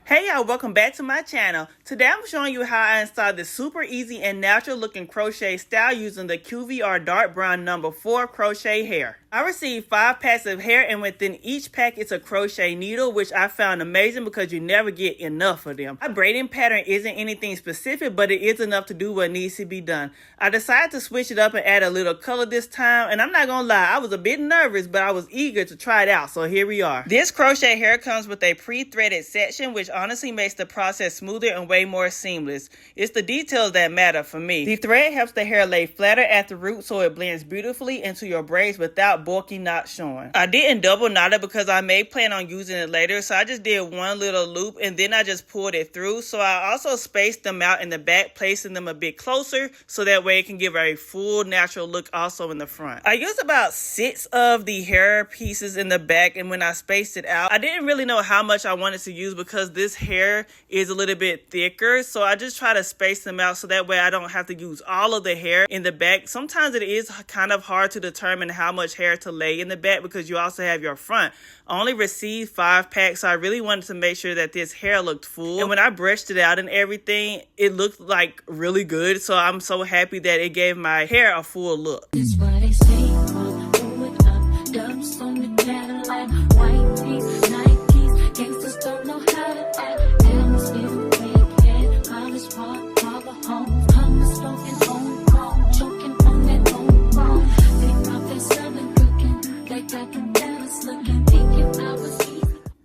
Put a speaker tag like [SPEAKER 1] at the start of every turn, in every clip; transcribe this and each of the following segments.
[SPEAKER 1] Hey y'all, welcome back to my channel. Today I'm showing you how I installed this super easy and natural looking crochet style using the 𝐂𝐿 dark brown number 4 crochet hair. I received 5 packs of hair, and within each pack it's a crochet needle, which I found amazing because you never get enough of them. My braiding pattern isn't anything specific, but it is enough to do what needs to be done. I decided to switch it up and add a little color this time, and I'm not gonna lie, I was a bit nervous, but I was eager to try it out, so here we are. This crochet hair comes with a pre-threaded section, which honestly makes the process smoother and way more seamless. It's the details that matter for me. The thread helps the hair lay flatter at the root so it blends beautifully into your braids without bulky knots showing. I didn't double knot it because I may plan on using it later, so I just did one little loop and then I just pulled it through. So I also spaced them out in the back, placing them a bit closer so that way it can give a full natural look also in the front. I used about 6 of the hair pieces in the back, and when I spaced it out, I didn't really know how much I wanted to use because this hair is a little bit thicker, so I just try to space them out so that way I don't have to use all of the hair in the back. Sometimes it is kind of hard to determine how much hair to lay in the back because you also have your front. I only received 5 packs, so I really wanted to make sure that this hair looked full, and when I brushed it out and everything, it looked like really good, so I'm so happy that it gave my hair a full look.
[SPEAKER 2] That's why they say, do it up, dumps on the Cadillac, white tees, Nikes, gangsters don't know how to act.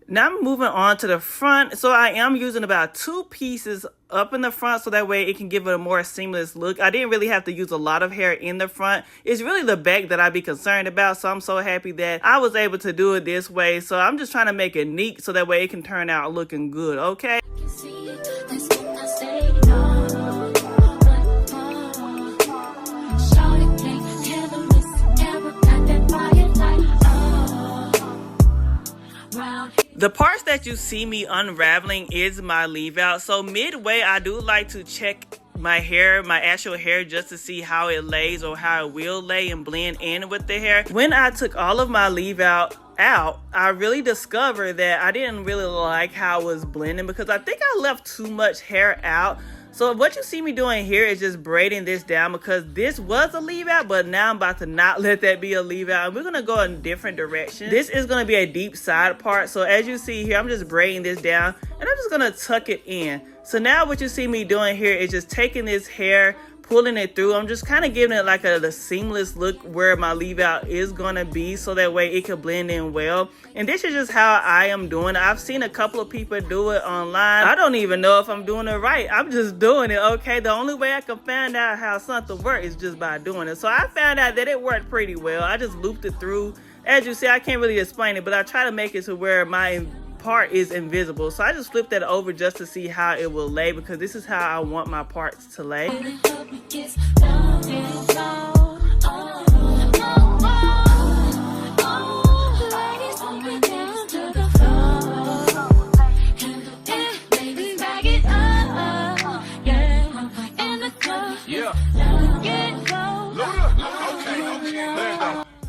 [SPEAKER 1] Now I'm moving on to the front, so I am using about 2 pieces up in the front so that way it can give it a more seamless look. I didn't really have to use a lot of hair in the front. It's really the back that I'd be concerned about, so I'm so happy that I was able to do it this way. So I'm just trying to make it neat so that way it can turn out looking good, okay? The parts that you see me unraveling is my leave out. So midway, I do like to check my hair, my actual hair, just to see how it lays or how it will lay and blend in with the hair. When I took all of my leave out, I really discovered that I didn't really like how it was blending because I think I left too much hair out. So what you see me doing here is just braiding this down because this was a leave out, but now I'm about to not let that be a leave out. And we're going to go in different directions. This is going to be a deep side part. So as you see here, I'm just braiding this down and I'm just going to tuck it in. So now what you see me doing here is just taking this hair, pulling it through. I'm just kind of giving it like a seamless look where my leave out is going to be so that way it can blend in well. And this is just how I am doing it. I've seen a couple of people do it online. I don't even know if I'm doing it right. I'm just doing it, okay? The only way I can find out how something works is just by doing it. So I found out that it worked pretty well. I just looped it through. As you see, I can't really explain it, but I try to make it to where my part is invisible. So I just flipped that over just to see how it will lay because this is how I want my parts to lay.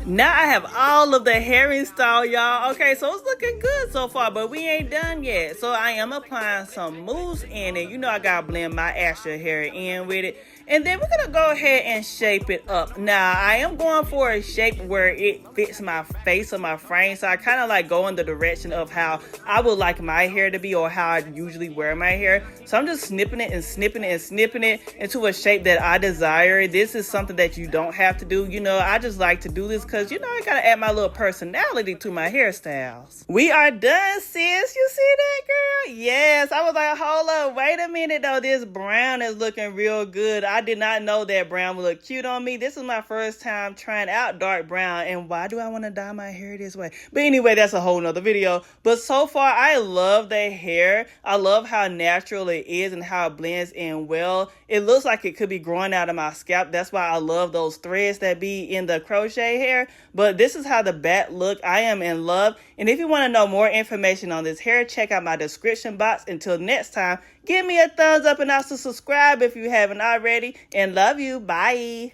[SPEAKER 1] Now I have all of the hair installed, y'all. Okay, so it's looking good so far, but we ain't done yet. So I am applying some mousse in it. You know I gotta blend my actual hair in with it. And then we're gonna go ahead and shape it up. Now I am going for a shape where it fits my face or my frame. So I kind of like go in the direction of how I would like my hair to be or how I usually wear my hair. So I'm just snipping it and snipping it and snipping it into a shape that I desire. This is something that you don't have to do. You know, I just like to do this because, you know, I gotta add my little personality to my hairstyles. We are done, sis. You see that, girl? Yes. I was like, hold up, wait a minute though. This brown is looking real good. I did not know that brown would look cute on me. This is my first time trying out dark brown, and why do I want to dye my hair this way? But anyway, that's a whole nother video. But so far, I love the hair. I love how natural it is and how it blends in well. It looks like it could be growing out of my scalp. That's why I love those threads that be in the crochet hair. But this is how the back look. I am in love. And if you want to know more information on this hair, check out my description box. Until next time, give me a thumbs up and also subscribe if you haven't already. And love you. Bye.